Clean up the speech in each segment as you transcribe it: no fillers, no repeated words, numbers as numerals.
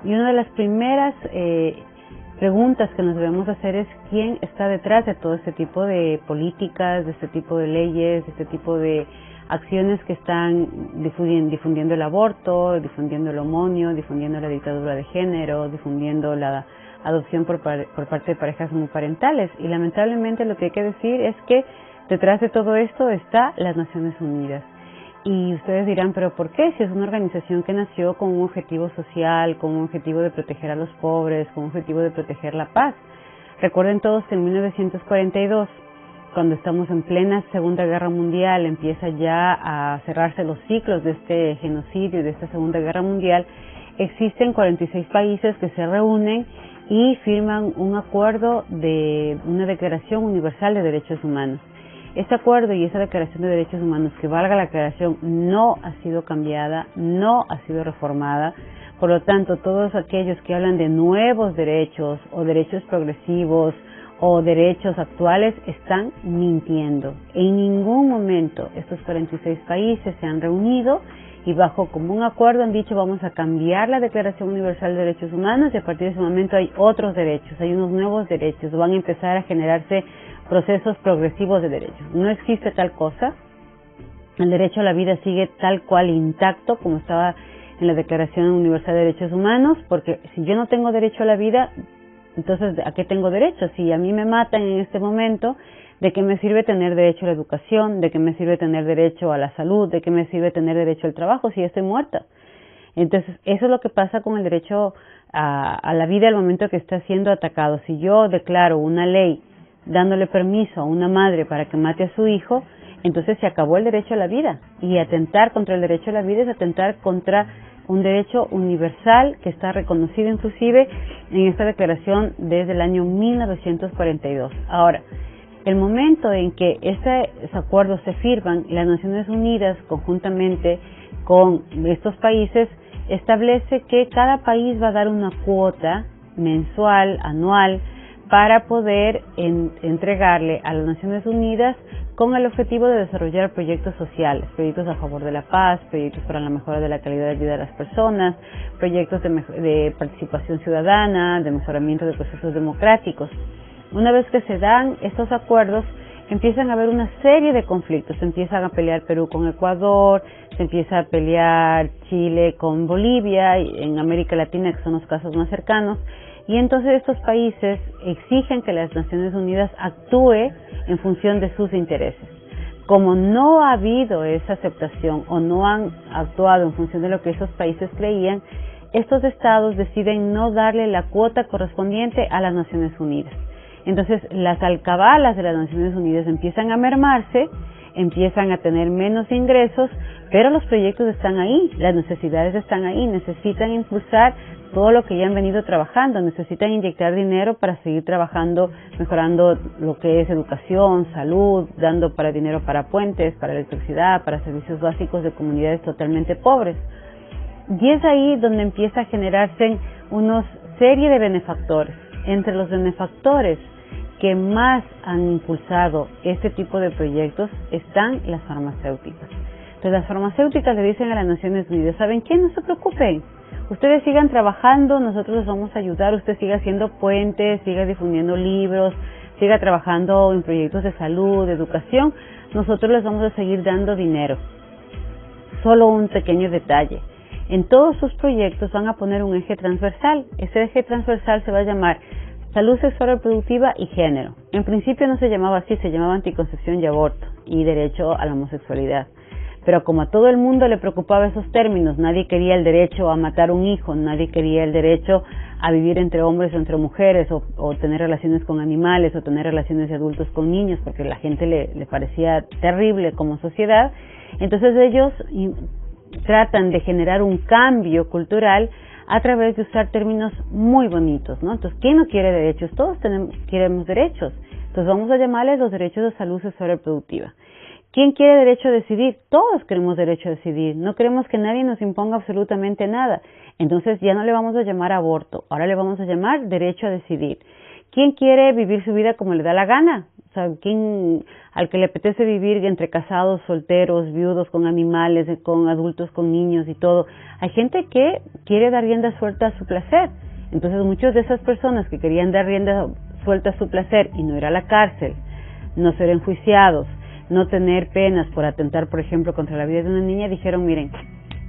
Y una de las primeras preguntas que nos debemos hacer es quién está detrás de todo este tipo de políticas, de este tipo de leyes, de este tipo de acciones que están difundiendo el aborto, difundiendo el homonio, difundiendo la dictadura de género, difundiendo la adopción por parte de parejas homoparentales. Y lamentablemente lo que hay que decir es que detrás de todo esto está las Naciones Unidas. Y ustedes dirán, ¿pero por qué? Si es una organización que nació con un objetivo social, con un objetivo de proteger a los pobres, con un objetivo de proteger la paz. Recuerden todos que en 1942, cuando estamos en plena Segunda Guerra Mundial, empieza ya a cerrarse los ciclos de este genocidio y de esta Segunda Guerra Mundial, existen 46 países que se reúnen y firman un acuerdo de una Declaración Universal de Derechos Humanos. Este acuerdo y esa Declaración de Derechos Humanos, que valga la aclaración, no ha sido cambiada, no ha sido reformada. Por lo tanto, todos aquellos que hablan de nuevos derechos o derechos progresivos o derechos actuales están mintiendo. En ningún momento estos 46 países se han reunido y bajo común acuerdo han dicho vamos a cambiar la Declaración Universal de Derechos Humanos y a partir de ese momento hay otros derechos, hay unos nuevos derechos, van a empezar a generarse procesos progresivos de derechos. No existe tal cosa. El derecho a la vida sigue tal cual intacto como estaba en la Declaración Universal de Derechos Humanos, porque si yo no tengo derecho a la vida, entonces ¿a qué tengo derecho? Si a mí me matan en este momento, ¿de qué me sirve tener derecho a la educación? ¿De qué me sirve tener derecho a la salud? ¿De qué me sirve tener derecho al trabajo si ya estoy muerta? Entonces, eso es lo que pasa con el derecho a la vida al momento que está siendo atacado. Si yo declaro una ley dándole permiso a una madre para que mate a su hijo, entonces se acabó el derecho a la vida. Y atentar contra el derecho a la vida es atentar contra un derecho universal que está reconocido inclusive en esta declaración desde el año 1942. Ahora, el momento en que estos acuerdos se firman, las Naciones Unidas conjuntamente con estos países establece que cada país va a dar una cuota mensual, anual, para poder entregarle a las Naciones Unidas con el objetivo de desarrollar proyectos sociales, proyectos a favor de la paz, proyectos para la mejora de la calidad de vida de las personas, proyectos de participación ciudadana, de mejoramiento de procesos democráticos. Una vez que se dan estos acuerdos, empiezan a haber una serie de conflictos. Se empiezan a pelear Perú con Ecuador, se empieza a pelear Chile con Bolivia, y en América Latina, que son los casos más cercanos. Y entonces estos países exigen que las Naciones Unidas actúe en función de sus intereses. Como no ha habido esa aceptación o no han actuado en función de lo que esos países creían, estos estados deciden no darle la cuota correspondiente a las Naciones Unidas. Entonces las alcabalas de las Naciones Unidas empiezan a mermarse, empiezan a tener menos ingresos, pero los proyectos están ahí, las necesidades están ahí, necesitan impulsar todo lo que ya han venido trabajando, necesitan inyectar dinero para seguir trabajando, mejorando lo que es educación, salud, dando para dinero para puentes, para electricidad, para servicios básicos de comunidades totalmente pobres. Y es ahí donde empieza a generarse una serie de benefactores. Entre los benefactores que más han impulsado este tipo de proyectos están las farmacéuticas. Entonces las farmacéuticas le dicen a las Naciones Unidas, ¿saben qué? No se preocupen. Ustedes sigan trabajando, nosotros les vamos a ayudar, usted siga haciendo puentes, siga difundiendo libros, siga trabajando en proyectos de salud, de educación, nosotros les vamos a seguir dando dinero. Solo un pequeño detalle, en todos sus proyectos van a poner un eje transversal, ese eje transversal se va a llamar salud sexual reproductiva y género. En principio no se llamaba así, se llamaba anticoncepción y aborto y derecho a la homosexualidad. Pero como a todo el mundo le preocupaba esos términos, nadie quería el derecho a matar un hijo, nadie quería el derecho a vivir entre hombres o entre mujeres, o tener relaciones con animales, o tener relaciones de adultos con niños, porque a la gente le parecía terrible como sociedad. Entonces ellos tratan de generar un cambio cultural a través de usar términos muy bonitos, ¿no? Entonces, ¿quién no quiere derechos? Todos queremos derechos. Entonces vamos a llamarles los derechos de salud sexual reproductiva. ¿Quién quiere derecho a decidir? Todos queremos derecho a decidir. No queremos que nadie nos imponga absolutamente nada. Entonces ya no le vamos a llamar aborto, ahora le vamos a llamar derecho a decidir. ¿quién quiere vivir su vida como le da la gana? O sea, ¿quién, al que le apetece vivir entre casados, solteros, viudos, con animales, con adultos, con niños y todo? Hay gente que quiere dar rienda suelta a su placer. Entonces, muchas de esas personas que querían dar rienda suelta a su placer y no ir a la cárcel, no ser enjuiciados, no tener penas por atentar, por ejemplo, contra la vida de una niña, dijeron, miren,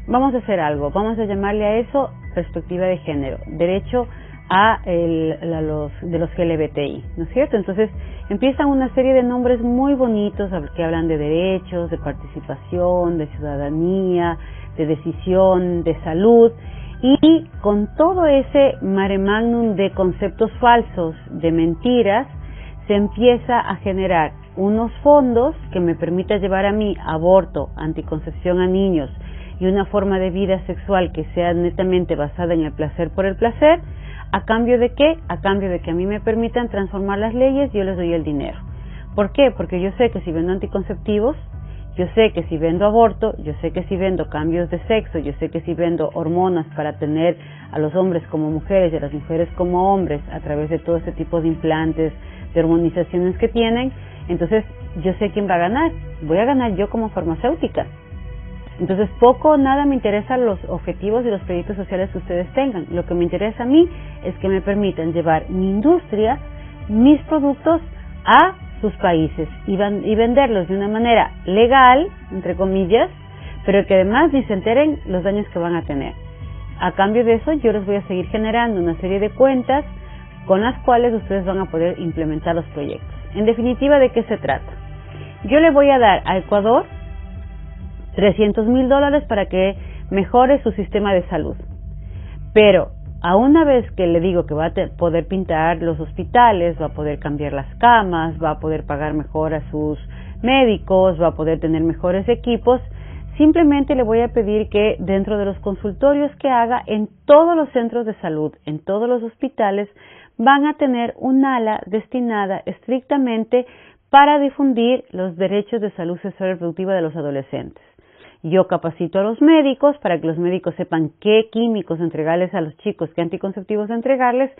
vamos a hacer algo, vamos a llamarle a eso perspectiva de género, derecho de los LGBTI, ¿no es cierto? Entonces empiezan una serie de nombres muy bonitos que hablan de derechos, de participación, de ciudadanía, de decisión, de salud, y con todo ese mare magnum de conceptos falsos, de mentiras, se empieza a generar unos fondos que me permita llevar a mí aborto, anticoncepción a niños y una forma de vida sexual que sea netamente basada en el placer por el placer. ¿A cambio de qué? A cambio de que a mí me permitan transformar las leyes, yo les doy el dinero. ¿Por qué? Porque yo sé que si vendo anticonceptivos, yo sé que si vendo aborto, yo sé que si vendo cambios de sexo, yo sé que si vendo hormonas para tener a los hombres como mujeres y a las mujeres como hombres a través de todo este tipo de implantes, de hormonizaciones que tienen, entonces yo sé quién va a ganar. Voy a ganar yo como farmacéutica. Entonces poco o nada me interesan los objetivos y los proyectos sociales que ustedes tengan. Lo que me interesa a mí es que me permitan llevar mi industria, mis productos a sus países y venderlos de una manera legal, entre comillas, pero que además ni se enteren los daños que van a tener. A cambio de eso yo les voy a seguir generando una serie de cuentas con las cuales ustedes van a poder implementar los proyectos. En definitiva, ¿de qué se trata? Yo le voy a dar a Ecuador $300,000 para que mejore su sistema de salud. Pero a una vez que le digo que va a poder pintar los hospitales, va a poder cambiar las camas, va a poder pagar mejor a sus médicos, va a poder tener mejores equipos, simplemente le voy a pedir que dentro de los consultorios que haga en todos los centros de salud, en todos los hospitales, van a tener un ala destinada estrictamente para difundir los derechos de salud sexual y reproductiva de los adolescentes. Yo capacito a los médicos para que los médicos sepan qué químicos entregarles a los chicos, qué anticonceptivos entregarles,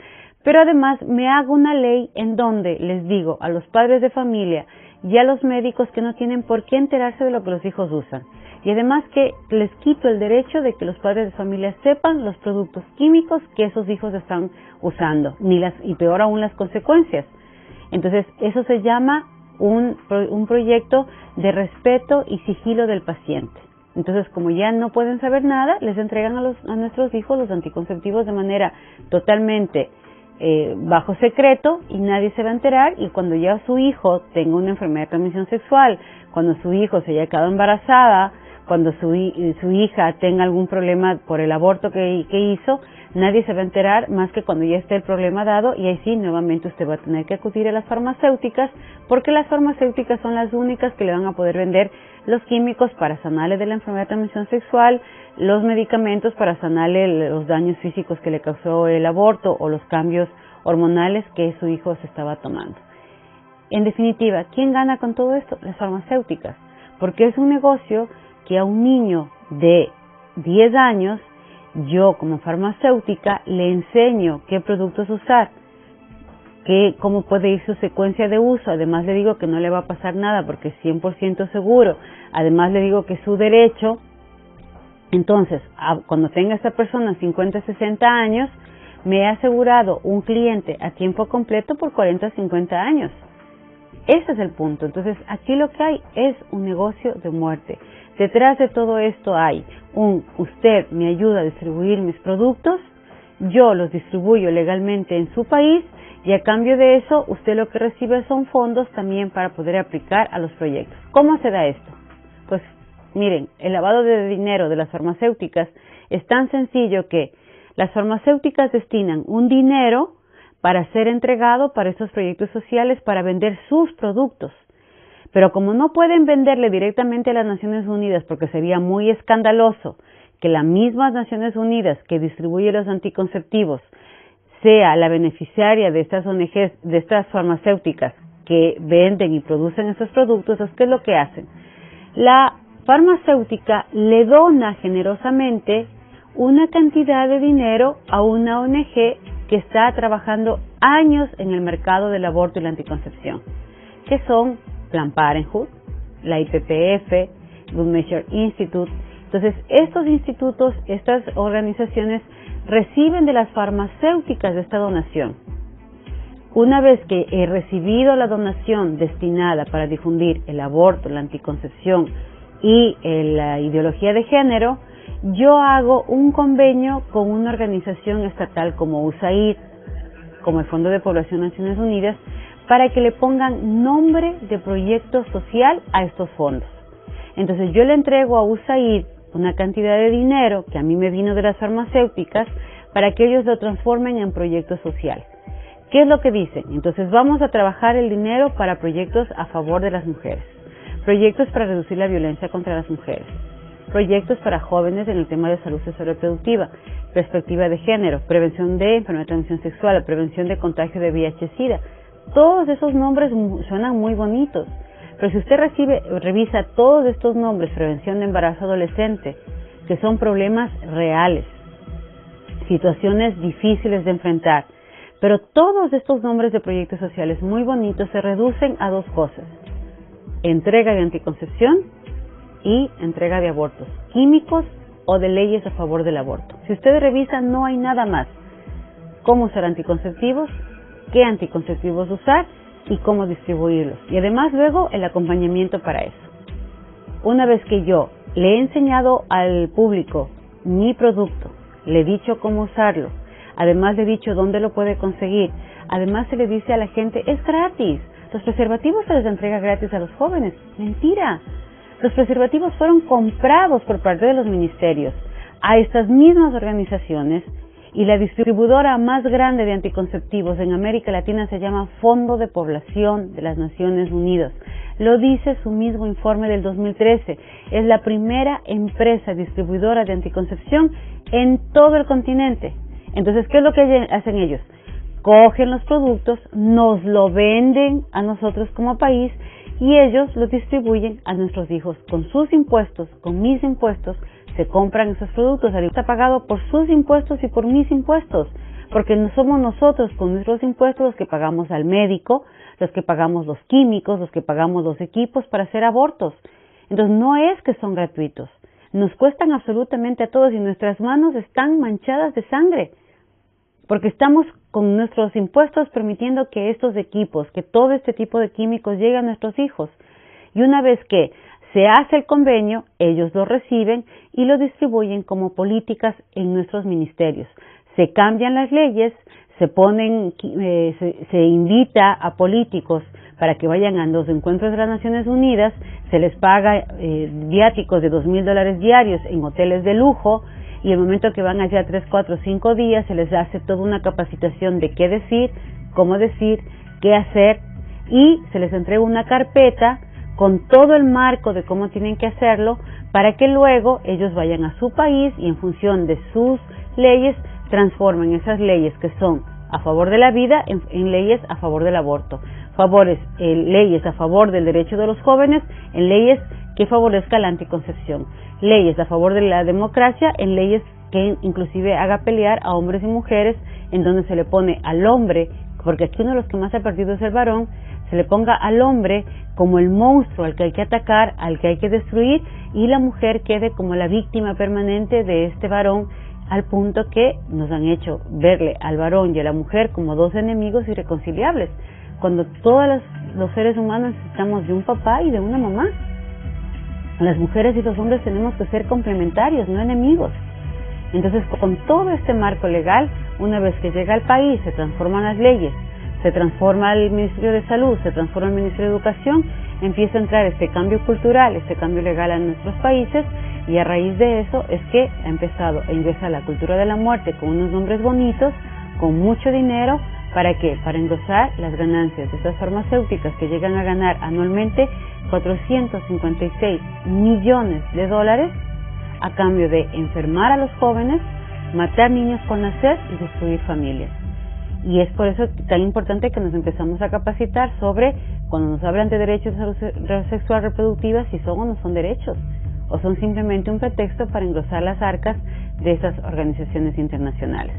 pero además me hago una ley en donde les digo a los padres de familia y a los médicos que no tienen por qué enterarse de lo que los hijos usan. Y además que les quito el derecho de que los padres de familia sepan los productos químicos que esos hijos están usando, y peor aún las consecuencias. Entonces eso se llama un proyecto de respeto y sigilo del paciente. Entonces, como ya no pueden saber nada, les entregan a nuestros hijos los anticonceptivos de manera totalmente bajo secreto y nadie se va a enterar, y cuando ya su hijo tenga una enfermedad de transmisión sexual, cuando su hijo se haya quedado embarazada, cuando su hija tenga algún problema por el aborto que hizo, nadie se va a enterar más que cuando ya esté el problema dado, y ahí sí, nuevamente usted va a tener que acudir a las farmacéuticas, porque las farmacéuticas son las únicas que le van a poder vender los químicos para sanarle de la enfermedad de transmisión sexual, los medicamentos para sanarle los daños físicos que le causó el aborto o los cambios hormonales que su hijo se estaba tomando. En definitiva, ¿quién gana con todo esto? Las farmacéuticas, porque es un negocio que a un niño de 10 años, yo como farmacéutica le enseño qué productos usar, cómo puede ir su secuencia de uso, además le digo que no le va a pasar nada porque es 100% seguro, además le digo que es su derecho. Entonces, cuando tenga esta persona 50, 60 años, me he asegurado un cliente a tiempo completo por 40, 50 años. Ese es el punto. Entonces, aquí lo que hay es un negocio de muerte. Detrás de todo esto hay usted me ayuda a distribuir mis productos, yo los distribuyo legalmente en su país, y a cambio de eso, usted lo que recibe son fondos también para poder aplicar a los proyectos. ¿Cómo se da esto? Pues miren, el lavado de dinero de las farmacéuticas es tan sencillo que las farmacéuticas destinan un dinero para ser entregado para estos proyectos sociales para vender sus productos. Pero como no pueden venderle directamente a las Naciones Unidas porque sería muy escandaloso que las mismas Naciones Unidas que distribuye los anticonceptivos sea la beneficiaria de estas ONGs, de estas farmacéuticas que venden y producen esos productos, ¿qué es lo que hacen? La farmacéutica le dona generosamente una cantidad de dinero a una ONG que está trabajando años en el mercado del aborto y la anticoncepción, que son Planned Parenthood, la IPPF, Good Measure Institute. Entonces, estos institutos, estas organizaciones reciben de las farmacéuticas de esta donación. Una vez que he recibido la donación destinada para difundir el aborto, la anticoncepción y la ideología de género, yo hago un convenio con una organización estatal como USAID, como el Fondo de Población de Naciones Unidas, para que le pongan nombre de proyecto social a estos fondos. Entonces yo le entrego a USAID una cantidad de dinero que a mí me vino de las farmacéuticas para que ellos lo transformen en proyectos sociales. ¿Qué es lo que dicen? Entonces vamos a trabajar el dinero para proyectos a favor de las mujeres, proyectos para reducir la violencia contra las mujeres, proyectos para jóvenes en el tema de salud sexual reproductiva, perspectiva de género, prevención de enfermedad de transmisión sexual, prevención de contagio de VIH-Sida. Todos esos nombres suenan muy bonitos, pero si usted revisa todos estos nombres, prevención de embarazo adolescente, que son problemas reales, situaciones difíciles de enfrentar, pero todos estos nombres de proyectos sociales muy bonitos se reducen a dos cosas: entrega de anticoncepción y entrega de abortos químicos o de leyes a favor del aborto. Si usted revisa, no hay nada más. Cómo usar anticonceptivos, qué anticonceptivos usar y cómo distribuirlos. Y además luego el acompañamiento para eso. Una vez que yo le he enseñado al público mi producto, le he dicho cómo usarlo, además le he dicho dónde lo puede conseguir, además se le dice a la gente, es gratis. Los preservativos se les entrega gratis a los jóvenes. Mentira. Los preservativos fueron comprados por parte de los ministerios a estas mismas organizaciones, y la distribuidora más grande de anticonceptivos en América Latina se llama Fondo de Población de las Naciones Unidas. Lo dice su mismo informe del 2013. Es la primera empresa distribuidora de anticoncepción en todo el continente. Entonces, ¿qué es lo que hacen ellos? Cogen los productos, nos lo venden a nosotros como país y ellos los distribuyen a nuestros hijos con sus impuestos, con mis impuestos. Se compran esos productos, está pagado por sus impuestos y por mis impuestos, porque no somos nosotros con nuestros impuestos los que pagamos al médico, los que pagamos los químicos, los que pagamos los equipos para hacer abortos. Entonces no es que son gratuitos, nos cuestan absolutamente a todos y nuestras manos están manchadas de sangre, porque estamos con nuestros impuestos permitiendo que estos equipos, que todo este tipo de químicos llegue a nuestros hijos. Y una vez que se hace el convenio, ellos lo reciben y lo distribuyen como políticas en nuestros ministerios. Se cambian las leyes, se invita a políticos para que vayan a los encuentros de las Naciones Unidas, se les paga viáticos de $2,000 diarios en hoteles de lujo, y el momento que van allá 3, 4, 5 días se les hace toda una capacitación de qué decir, cómo decir, qué hacer, y se les entrega una carpeta con todo el marco de cómo tienen que hacerlo para que luego ellos vayan a su país y en función de sus leyes transformen esas leyes que son a favor de la vida en leyes a favor del aborto, leyes a favor del derecho de los jóvenes en leyes que favorezcan la anticoncepción, leyes a favor de la democracia en leyes que inclusive haga pelear a hombres y mujeres, en donde se le pone al hombre, porque aquí uno de los que más ha perdido es el varón, se le ponga al hombre como el monstruo al que hay que atacar, al que hay que destruir, y la mujer quede como la víctima permanente de este varón, al punto que nos han hecho verle al varón y a la mujer como dos enemigos irreconciliables, cuando todos los seres humanos necesitamos de un papá y de una mamá. Las mujeres y los hombres tenemos que ser complementarios, no enemigos. Entonces, con todo este marco legal, una vez que llega al país, se transforman las leyes, se transforma el Ministerio de Salud, se transforma el Ministerio de Educación, empieza a entrar este cambio cultural, este cambio legal en nuestros países, y a raíz de eso es que ha empezado a ingresar la cultura de la muerte con unos nombres bonitos, con mucho dinero. ¿Para qué? Para engrosar las ganancias de estas farmacéuticas que llegan a ganar anualmente $456 millones a cambio de enfermar a los jóvenes, matar niños por nacer y destruir familias. Y es por eso tan importante que nos empezamos a capacitar sobre, cuando nos hablan de derechos de salud sexual reproductiva, si son o no son derechos, o son simplemente un pretexto para engrosar las arcas de esas organizaciones internacionales.